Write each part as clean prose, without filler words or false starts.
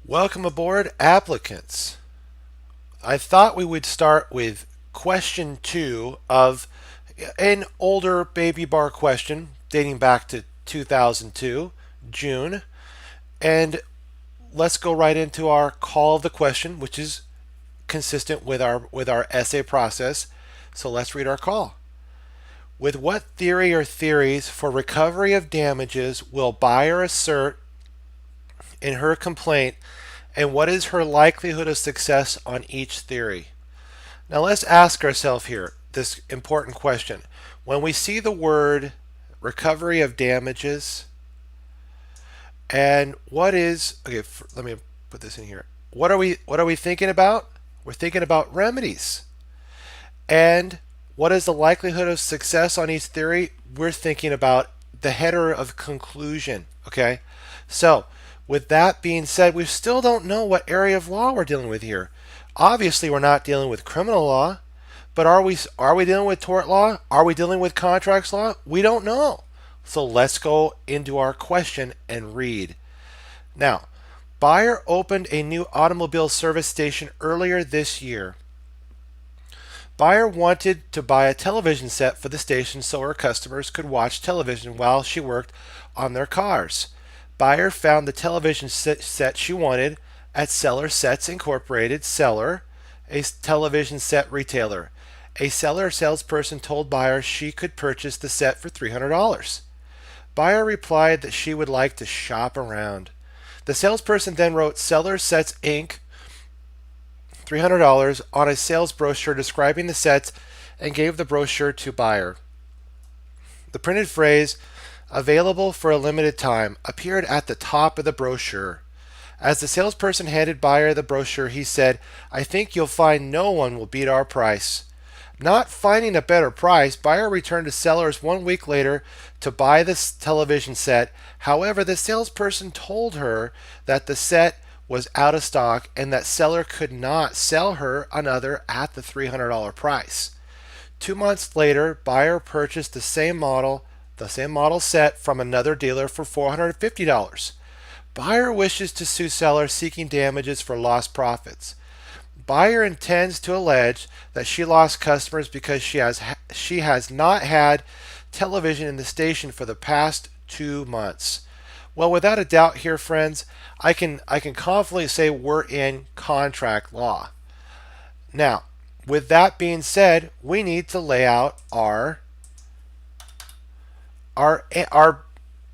Welcome aboard, applicants. I thought we would start with question 2 of an older baby bar question dating back to 2002, June. And let's go right into our call of the question, which is consistent with our essay process. So let's read our call. With what theory or theories for recovery of damages will buyer assert in her complaint, and what is her likelihood of success on each theory? Now let's ask ourselves here this important question. When we see the word recovery of damages, and let me put this in here. What are we thinking about? We're thinking about remedies. And what is the likelihood of success on each theory? We're thinking about the header of conclusion. Okay? So, with that being said, we still don't know what area of law we're dealing with here. Obviously, we're not dealing with criminal law, but are we dealing with tort law? Are we dealing with contracts law? We don't know. So let's go into our question and read. Now, buyer opened a new automobile service station earlier this year. Buyer wanted to buy a television set for the station so her customers could watch television while she worked on their cars. Buyer found the television set she wanted at Seller Sets Incorporated, Seller, a television set retailer. A seller salesperson told buyer she could purchase the set for $300. Buyer replied that she would like to shop around. The salesperson then wrote Seller Sets Inc. $300 on a sales brochure describing the sets and gave the brochure to buyer. The printed phrase, "Available for a limited time," appeared at the top of the brochure. As the salesperson handed buyer the brochure, he said, "I think you'll find no one will beat our price." Not finding a better price, buyer returned to sellers 1 week later to buy this television set. However, the salesperson told her that the set was out of stock and that seller could not sell her another at the $300 price. 2 months later, buyer purchased the same model set from another dealer for $450. Buyer wishes to sue seller seeking damages for lost profits. Buyer intends to allege that she lost customers because she has not had television in the station for the past 2 months. Well, without a doubt here, friends, I can confidently say we're in contract law. Now, with that being said, we need to lay out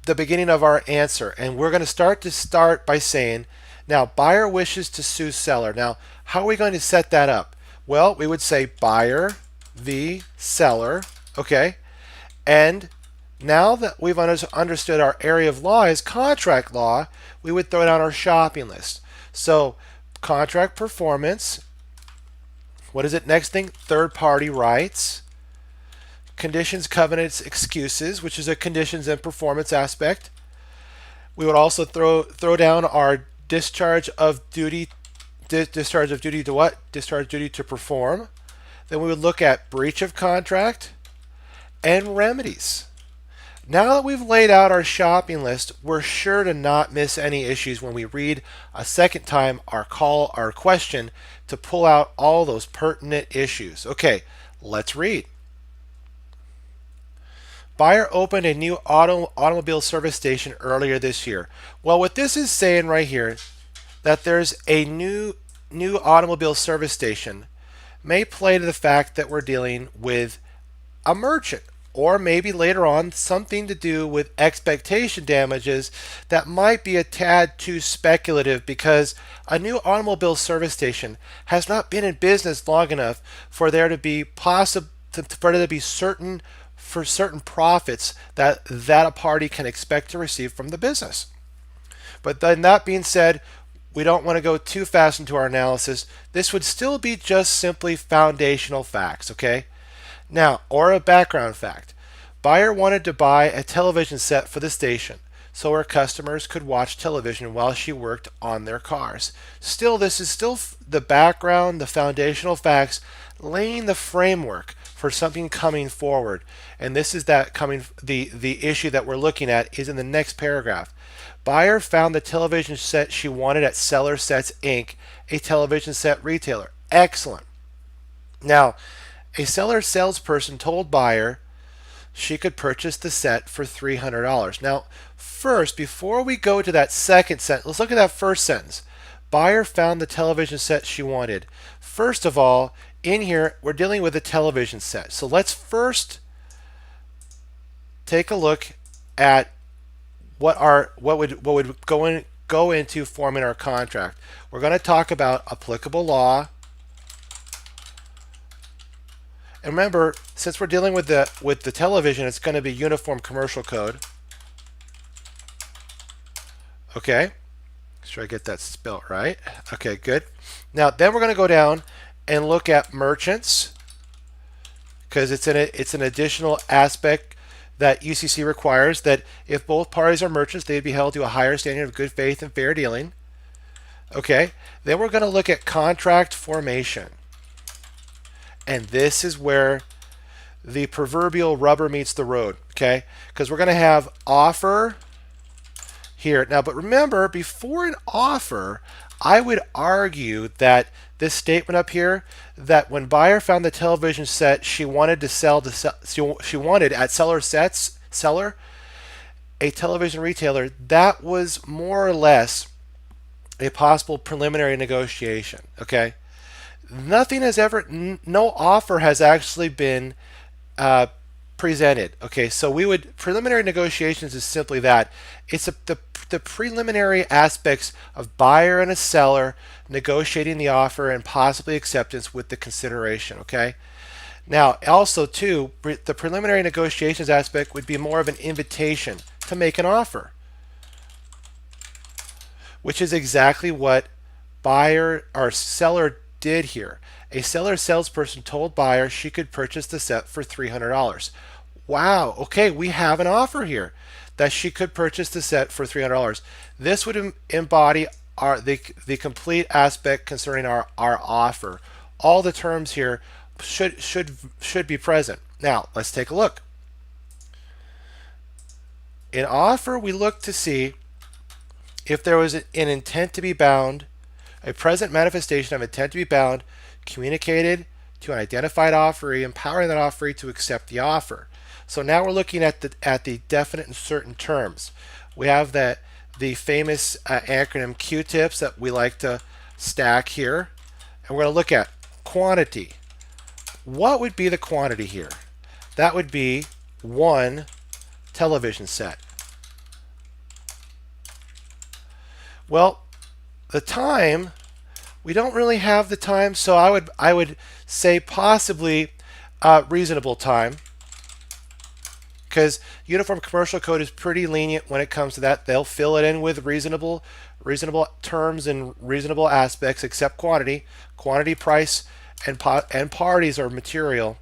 the beginning of our answer, and we're going to start by saying, now buyer wishes to sue seller. Now, how are we going to set that up? Well, we would say buyer v. seller, okay? And now that we've understood our area of law is contract law, we would throw down our shopping list. So, contract performance. What is it next thing? Third party rights. Conditions, covenants, excuses, which is a conditions and performance aspect. We would also throw down our discharge of duty. Discharge of duty to what? Discharge duty to perform. Then we would look at breach of contract and remedies. Now that we've laid out our shopping list, we're sure to not miss any issues when we read a second time our question to pull out all those pertinent issues. Okay, let's read. Buyer opened a new automobile service station earlier this year. Well, what this is saying right here, that there's a new automobile service station, may play to the fact that we're dealing with a merchant, or maybe later on something to do with expectation damages that might be a tad too speculative, because a new automobile service station has not been in business long enough for there to be certain profits that a party can expect to receive from the business. But then that being said, we don't want to go too fast into our analysis. This would still be just simply foundational facts, okay? Now, or a background fact. Buyer wanted to buy a television set for the station so her customers could watch television while she worked on their cars. Still, this is still the background, the foundational facts, laying the framework for something coming forward. And this is the issue that we're looking at is in the next paragraph. Buyer found the television set she wanted at Seller Sets Inc., a television set retailer. Excellent. Now, a seller salesperson told buyer she could purchase the set for $300. Now, first, before we go to that second sentence, let's look at that first sentence. Buyer found the television set she wanted. First of all, in here, we're dealing with a television set. So let's first take a look at what would go into forming our contract. We're going to talk about applicable law. And remember, since we're dealing with the television, it's going to be Uniform Commercial Code. Okay, make sure I get that spelled right. Okay, good. Now then we're going to go down and look at merchants, because it's an additional aspect that UCC requires, that if both parties are merchants, they'd be held to a higher standard of good faith and fair dealing. Okay, then we're going to look at contract formation. And this is where the proverbial rubber meets the road, okay? Because we're going to have offer here. Now, but remember, before an offer, I would argue that this statement up here, that when buyer found the television set she wanted to sell, she wanted at seller, a television retailer, that was more or less a possible preliminary negotiation, okay? Nothing has ever, no offer has actually been presented. Okay, so preliminary negotiations is simply that. It's the preliminary aspects of buyer and a seller negotiating the offer and possibly acceptance with the consideration. Okay, now also too, the preliminary negotiations aspect would be more of an invitation to make an offer, which is exactly what buyer or seller did here. A seller salesperson told buyer she could purchase the set for $300. Wow, okay, we have an offer here that she could purchase the set for $300. This would embody the complete aspect concerning our offer. All the terms here should be present. Now, let's take a look. In offer, we look to see if there was an intent to be bound, a present manifestation of intent to be bound, communicated to an identified offeree, empowering that offeree to accept the offer. So now we're looking at the definite and certain terms. We have the famous acronym Q-tips that we like to stack here, and we're going to look at quantity. What would be the quantity here? That would be one television set. Well, the time, we don't really have the time, so I would say possibly reasonable time, because Uniform Commercial Code is pretty lenient when it comes to that. They'll fill it in with reasonable terms and reasonable aspects, except quantity. Quantity, price, and parties are material.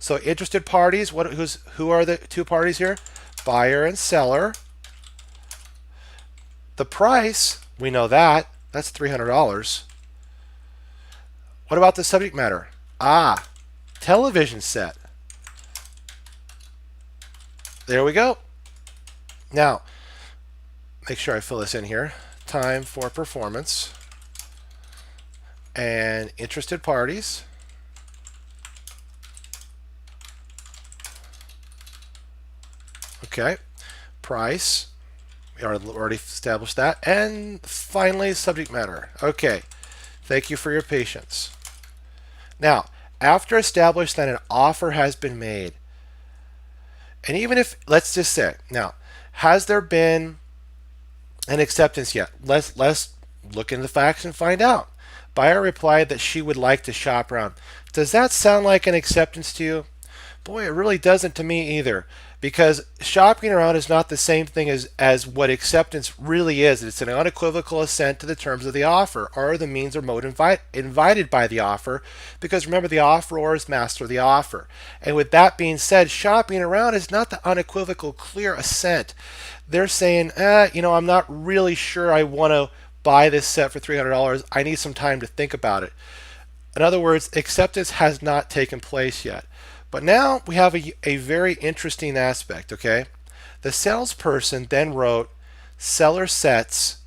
So interested parties, who are the two parties here? Buyer and seller. The price, we know that. That's $300. What about the subject matter? Television set. There we go. Now, make sure I fill this in here. Time for performance. And interested parties. Okay. Price. We already established that. And finally, subject matter. Okay. Thank you for your patience. Now, after establishing that an offer has been made, and even if, let's just say, now, has there been an acceptance yet? Let's look into the facts and find out. Buyer replied that she would like to shop around. Does that sound like an acceptance to you? Boy, it really doesn't to me either, because shopping around is not the same thing as what acceptance really is. It's an unequivocal assent to the terms of the offer or the means or mode invited by the offer, because remember, the offeror is master of the offer. And with that being said, shopping around is not the unequivocal clear assent. They're saying, I'm not really sure I want to buy this set for $300. I need some time to think about it. In other words, acceptance has not taken place yet. But now we have a very interesting aspect, okay? The salesperson then wrote Seller Sets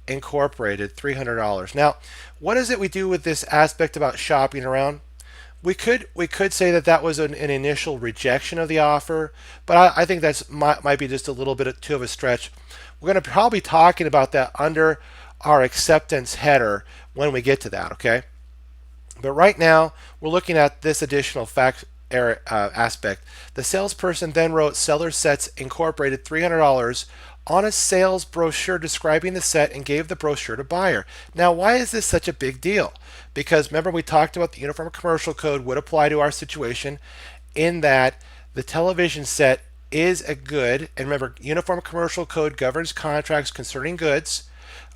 Incorporated, $300. Now, what is it we do with this aspect about shopping around? We could say that that was an initial rejection of the offer, but I think that's might be just a little bit too of a stretch. We're going to probably be talking about that under our acceptance header when we get to that, okay? But right now, we're looking at this additional fact aspect. The salesperson then wrote Seller Sets Incorporated $300 on a sales brochure describing the set and gave the brochure to buyer. Now, why is this such a big deal? Because remember, we talked about the Uniform Commercial Code would apply to our situation in that the television set is a good, and remember, Uniform Commercial Code governs contracts concerning goods,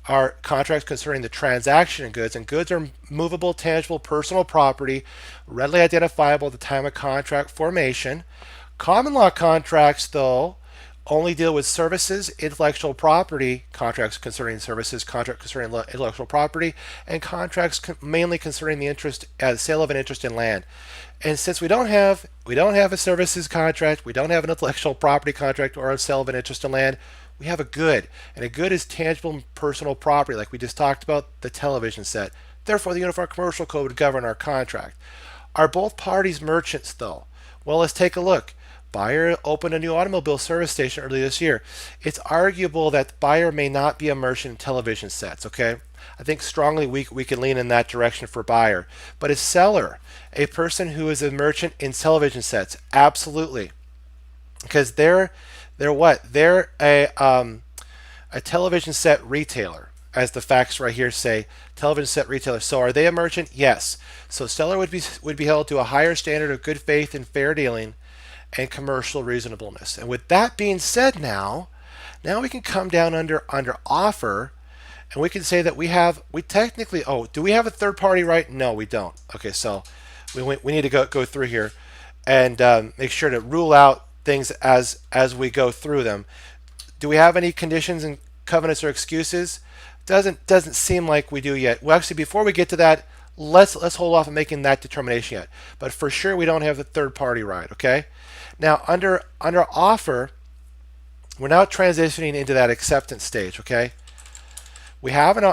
are contracts concerning the transaction of goods, and goods are movable, tangible, personal property, readily identifiable at the time of contract formation. Common law contracts, though, only deal with services, intellectual property, contracts concerning services, contract concerning intellectual property, and contracts mainly concerning the sale of an interest in land. And since we don't have a services contract, we don't have an intellectual property contract or a sale of an interest in land, we have a good, and a good is tangible personal property, like we just talked about the television set. Therefore, the Uniform Commercial Code would govern our contract. Are both parties merchants, though? Well, let's take a look. Buyer opened a new automobile service station earlier this year. It's arguable that the buyer may not be a merchant in television sets, okay? I think strongly we can lean in that direction for buyer. But is seller a person who is a merchant in television sets? Absolutely. Because they're what? They're a television set retailer, as the facts right here say, television set retailer. So are they a merchant? Yes. So seller would be held to a higher standard of good faith and fair dealing and commercial reasonableness. And with that being said, now we can come down under offer, and we can say that we technically, do we have a third party right? No, we don't. Okay, so we need to go through here and make sure to rule out things as we go through them. Do we have any conditions and covenants or excuses? Doesn't seem like we do yet. Well, actually, before we get to that, let's hold off on making that determination yet. But for sure, we don't have the third party right. Okay. Now, under offer, we're now transitioning into that acceptance stage. Okay. We have an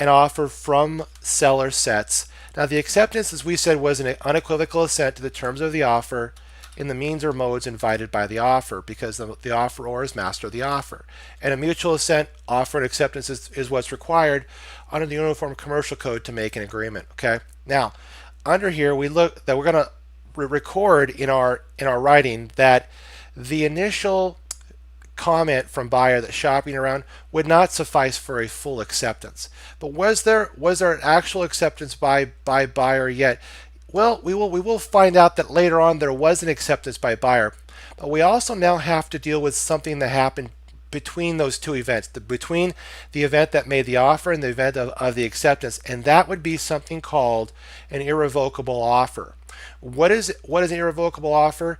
offer from Seller Sets. Now, the acceptance, as we said, was an unequivocal assent to the terms of the offer in the means or modes invited by the offer, because the offeror is master of the offer. And a mutual assent, offer, and acceptance is what's required under the Uniform Commercial Code to make an agreement. Okay. Now, under here, we look that we're going to record in our writing that the initial comment from buyer that shopping around would not suffice for a full acceptance. But was there an actual acceptance by buyer yet? Well, we will find out that later on there was an acceptance by buyer, but we also now have to deal with something that happened between those two events, between the event that made the offer and the event of the acceptance, and that would be something called an irrevocable offer. What is an irrevocable offer?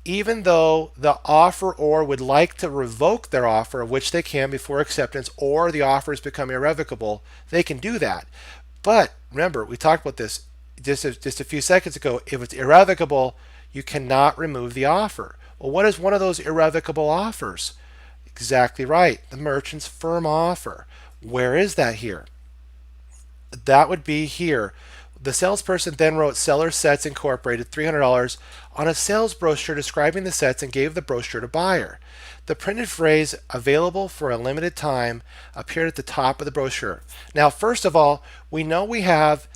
Even though the offeror would like to revoke their offer, which they can before acceptance, or the offer has become irrevocable, they can do that. But remember, we talked about this just a few seconds ago. If it's irrevocable, you cannot remove the offer. Well, what is one of those irrevocable offers? Exactly right, the merchant's firm offer. Where is that here? That would be here. The salesperson then wrote Seller Sets Incorporated $300 on a sales brochure describing the sets and gave the brochure to buyer. The printed phrase "available for a limited time" appeared at the top of the brochure. Now, first of all, we know we have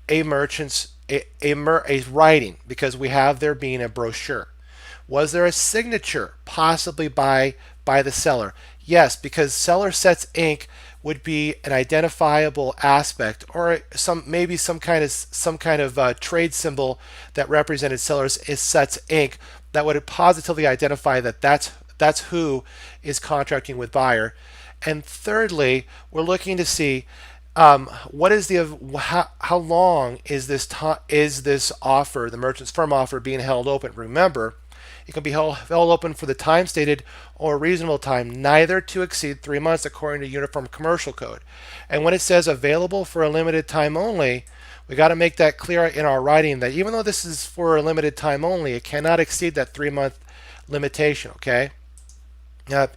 a merchant's a writing because we have there being a brochure. Was there a signature possibly by the seller? Yes, because Seller Sets Inc. would be an identifiable aspect, or maybe some kind of trade symbol that represented Seller Sets Inc. that would positively identify that that's who is contracting with buyer. And thirdly, we're looking to see what is how long is this offer, the merchant's firm offer, being held open? Remember, it can be held open for the time stated or a reasonable time, neither to exceed 3 months according to Uniform Commercial Code. And when it says available for a limited time only, we got to make that clear in our writing that even though this is for a limited time only, it cannot exceed that 3 month limitation. Okay.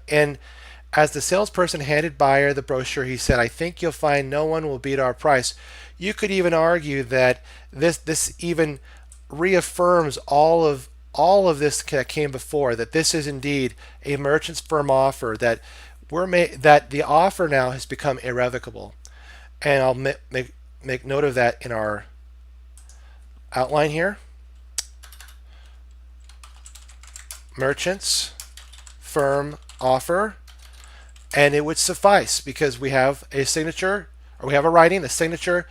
And As the salesperson handed buyer the brochure, he said, "I think you'll find no one will beat our price." You could even argue that this even reaffirms all of this that came before, that this is indeed a merchant's firm offer, that that the offer now has become irrevocable. And I'll make note of that in our outline here. Merchant's firm offer, and it would suffice because we have a signature, or we have a writing, a signature,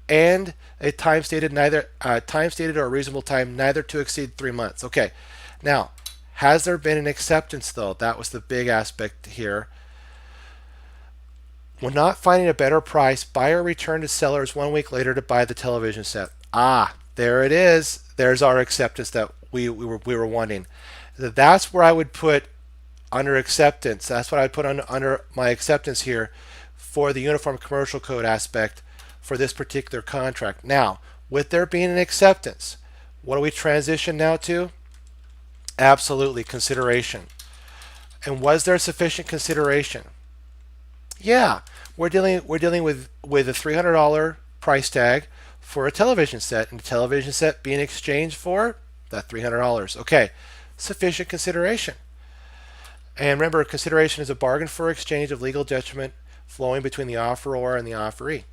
and a time stated or a reasonable time neither to exceed 3 months. Okay, now has there been an acceptance though? That was the big aspect here. When not finding a better price, buyer returned to sellers 1 week later to buy the television set. Ah, there it is. There's our acceptance that we were wanting. That's where I would put under acceptance. That's what I'd put under my acceptance here for the Uniform Commercial Code aspect for this particular contract. Now, with there being an acceptance, what do we transition now to? Absolutely, consideration. And was there sufficient consideration? Yeah, we're dealing with a $300 price tag for a television set, and the television set being exchanged for that $300. Okay, sufficient consideration. And remember, consideration is a bargain for exchange of legal detriment flowing between the offeror and the offeree.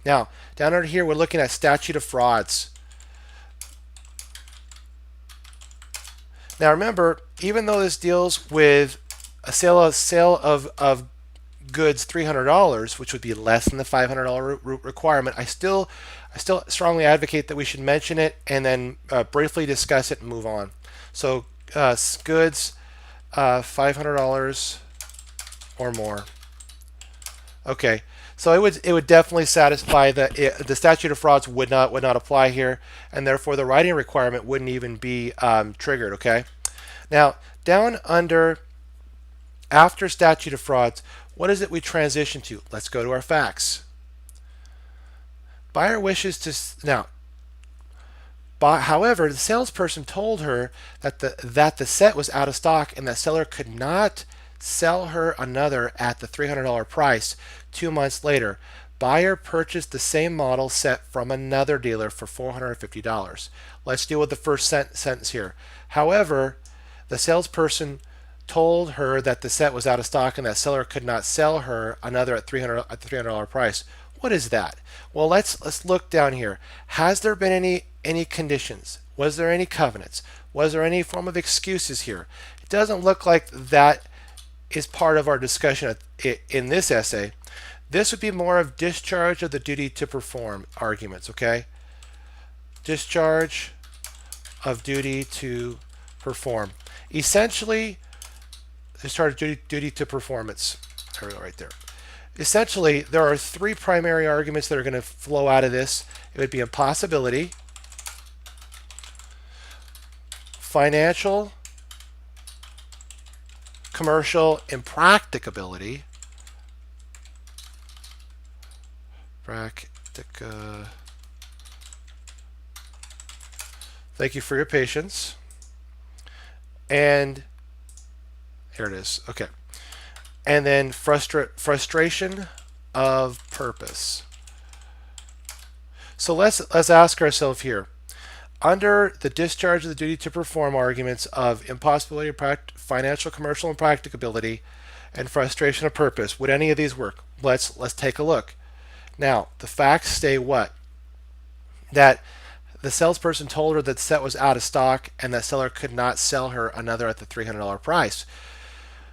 Now, down under here, we're looking at statute of frauds. Now remember, even though this deals with a sale of goods $300, which would be less than the $500 requirement, I still strongly advocate that we should mention it and then briefly discuss it and move on. So goods $500 or more. Okay, so it would definitely satisfy the statute of frauds would not apply here, and therefore the writing requirement wouldn't even be triggered. Okay, now down under after statute of frauds, what is it we transition to? Let's go to our facts. Buyer wishes to now. However, the salesperson told her that the set was out of stock and that seller could not sell her another at the $300 price. 2 months later, buyer purchased the same model set from another dealer for $450. Let's deal with the first sentence here. However, the salesperson told her that the set was out of stock and that seller could not sell her another at the $300 price. What is that? Well, let's look down here. Has there been any conditions? Was there any covenants? Was there any form of excuses here? It doesn't look like that is part of our discussion in this essay. This would be more of discharge of the duty to perform arguments, okay? Discharge of duty to perform. Essentially, discharge of duty to performance. There we go, right there. Essentially, there are three primary arguments that are going to flow out of this. It would be impossibility, financial, commercial impracticability, thank you for your patience, and here it is. Okay, and then frustration of purpose. So let's ask ourselves here. Under the discharge of the duty to perform arguments of impossibility, financial, commercial impracticability, and frustration of purpose, would any of these work? Let's take a look. Now, the facts say what? That the salesperson told her that the set was out of stock and that seller could not sell her another at the $300 price.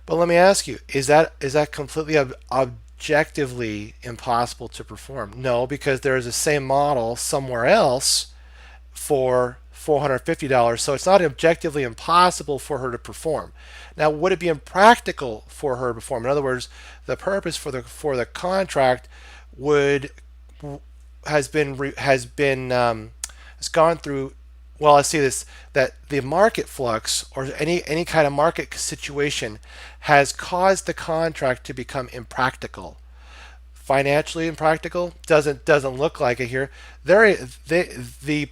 But let me ask you, is that completely objectively impossible to perform? No, because there is the same model somewhere else for $450, so it's not objectively impossible for her to perform. Now, would it be impractical for her to perform? In other words, the purpose for the contract has gone through. Well, I see this, that the market flux or any kind of market situation has caused the contract to become impractical. Financially impractical doesn't look like it here. The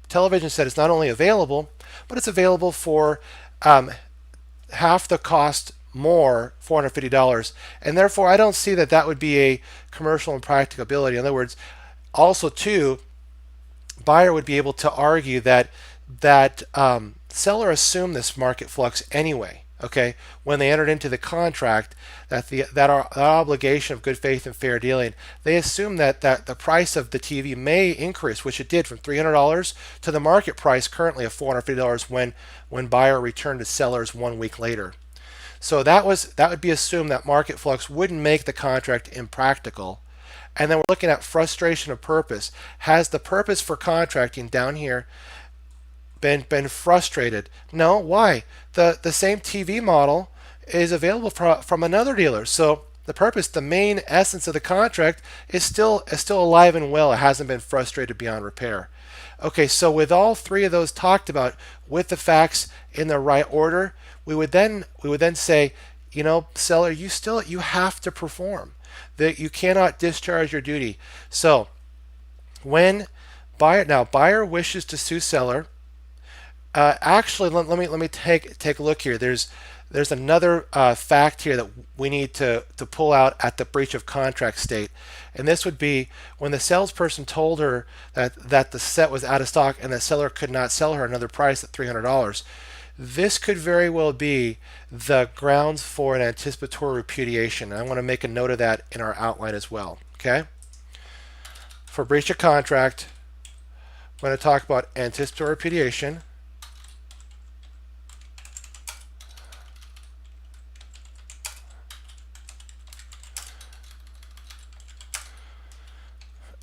television set is not only available, but it's available for half the cost more $450, and therefore I don't see that that would be a commercial impracticability. In other words, also too, buyer would be able to argue that seller assumed this market flux anyway. Okay, when they entered into the contract, that obligation of good faith and fair dealing, they assumed that the price of the TV may increase, which it did, from $300 to the market price currently of $450 when buyer returned to sellers 1 week later. So that would be assumed that market flux wouldn't make the contract impractical. And then we're looking at frustration of purpose. Has the purpose for contracting down here been frustrated? No. Why? The same TV model is available from another dealer. So the purpose, the main essence of the contract is still alive and well. It hasn't been frustrated beyond repair. Okay, so with all three of those talked about, with the facts in the right order, we would then say, seller, you have to perform. That you cannot discharge your duty. So when buyer wishes to sue seller, actually let me take a look here. There's another fact here that we need to pull out at the breach of contract state, and this would be when the salesperson told her that the set was out of stock and the seller could not sell her another price at $300. This could very well be the grounds for an anticipatory repudiation. I want to make a note of that in our outline as well. Okay? For breach of contract, I'm going to talk about anticipatory repudiation.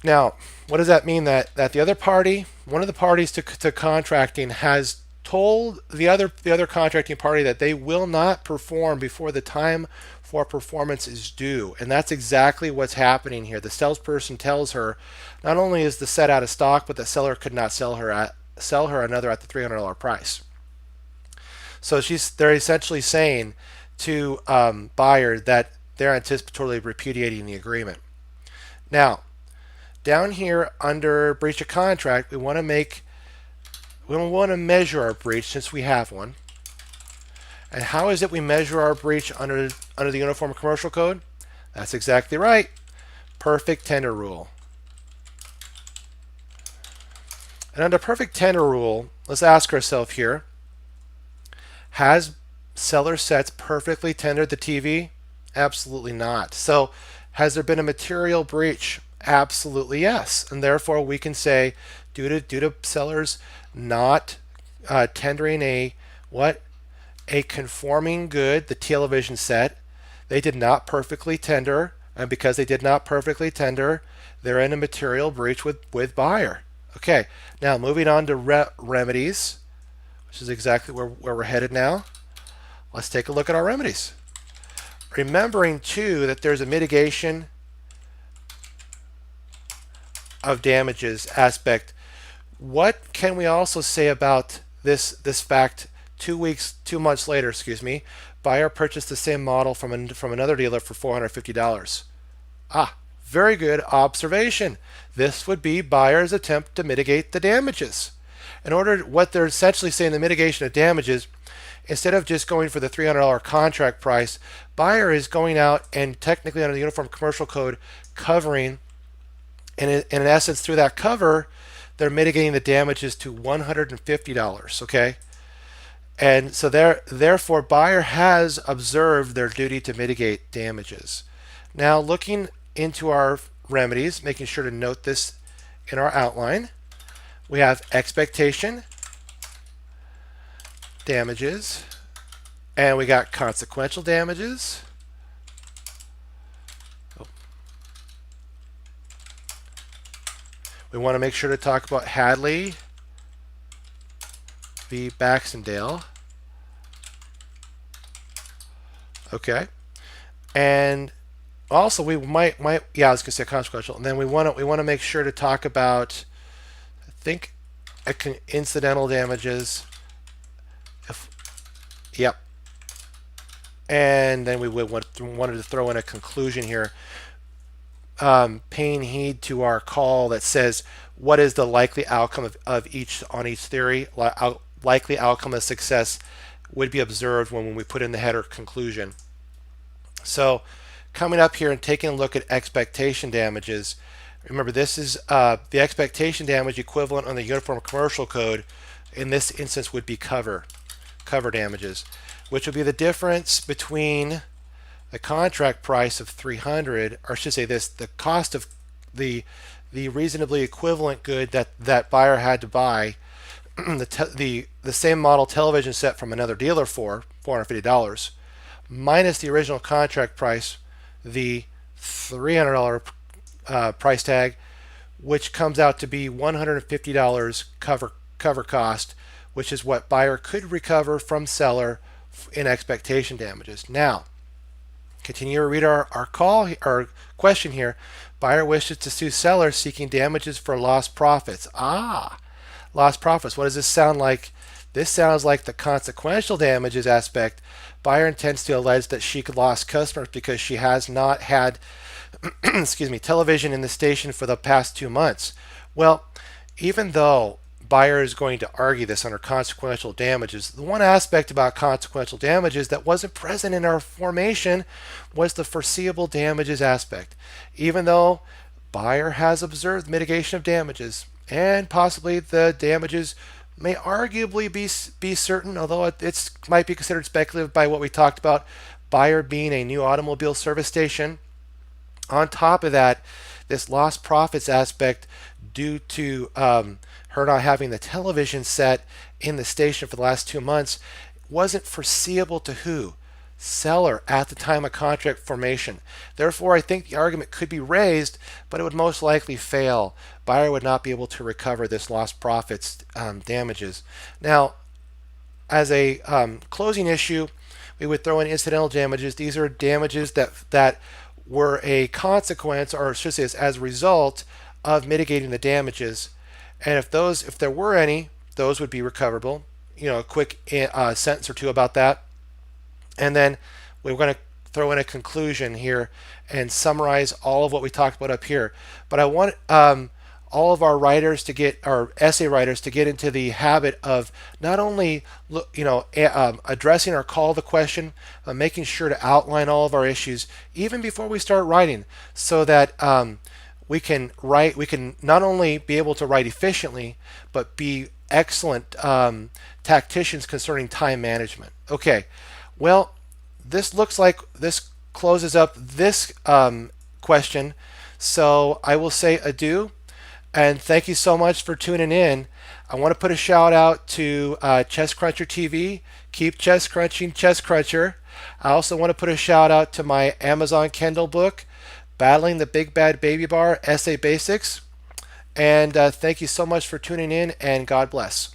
Now, what does that mean? That the other party, one of the parties to contracting, has told the other contracting party that they will not perform before the time for performance is due. And that's exactly what's happening here. The salesperson tells her not only is the set out of stock, but the seller could not sell her another at the $300 price. So they're essentially saying to buyer that they're anticipatorily repudiating the agreement. Now, down here under breach of contract, we want to measure our breach, since we have one. And how is it we measure our breach under the Uniform Commercial Code? That's exactly right. Perfect tender rule. And under perfect tender rule, let's ask ourselves here, has seller sets perfectly tendered the TV? Absolutely not. So has there been a material breach? Absolutely yes. And therefore we can say, due to sellers not tendering a conforming good, the television set, they did not perfectly tender, and because they did not perfectly tender, they're in a material breach with buyer. Okay, now moving on to remedies, which is exactly where we're headed now. Let's take a look at our remedies. Remembering too that there's a mitigation of damages aspect. What can we also say about this fact? 2 months later, buyer purchased the same model from another dealer for $450. Very good observation. This would be buyer's attempt to mitigate the damages. What they're essentially saying, the mitigation of damages, instead of just going for the $300 contract price, buyer is going out and technically under the Uniform Commercial Code covering, and in essence through that cover, they're mitigating the damages to $150. Okay. And so therefore, buyer has observed their duty to mitigate damages. Now, looking into our remedies, making sure to note this in our outline, we have expectation, damages, and we got consequential damages. We want to make sure to talk about Hadley v. Baxendale. Okay, and also we might I was going to say consequential, and then we want to make sure to talk about, I think, incidental damages. Yep, and then we wanted to throw in a conclusion here, paying heed to our call that says what is the likely outcome of each theory. Likely outcome of success would be observed when we put in the header conclusion. So coming up here and taking a look at expectation damages, remember this is the expectation damage equivalent on the Uniform Commercial Code. In this instance would be cover damages, which would be the difference between the contract price of 300, or I should say this, the cost of the reasonably equivalent good that buyer had to buy the same model television set from another dealer for $450 minus the original contract price, the $300 price tag, which comes out to be $150 cover cost, which is what buyer could recover from seller in expectation damages. Now, continue to read our question here. Buyer wishes to sue seller seeking damages for lost profits. Lost profits. What does this sound like? This sounds like the consequential damages aspect. Buyer intends to allege that she lost customers because she has not had excuse me, television in the station for the past 2 months. Well, even though buyer is going to argue this under consequential damages, the one aspect about consequential damages that wasn't present in our formation was the foreseeable damages aspect. Even though buyer has observed mitigation of damages, and possibly the damages may arguably be certain, although it might be considered speculative by what we talked about, buyer being a new automobile service station. On top of that, this lost profits aspect due to her not having the television set in the station for the last 2 months wasn't foreseeable to who? Seller at the time of contract formation. Therefore, I think the argument could be raised, but it would most likely fail. Buyer would not be able to recover this lost profits damages. Now, as a closing issue, we would throw in incidental damages. These are damages that were a consequence, or I should say as a result of mitigating the damages. And if there were any, those would be recoverable. A quick sentence or two about that. And then we're going to throw in a conclusion here and summarize all of what we talked about up here. But I want all of our writers to get, our essay writers to get into the habit of not only addressing our call to question, but making sure to outline all of our issues even before we start writing, so that we can not only be able to write efficiently, but be excellent tacticians concerning time management. Okay. Well, this looks like this closes up this question. So I will say adieu, and thank you so much for tuning in. I want to put a shout out to Chess Cruncher TV. Keep chess crunching, Chess Cruncher. I also want to put a shout out to my Amazon Kindle book, Battling the Big Bad Baby Bar, Essay Basics. And thank you so much for tuning in, and God bless.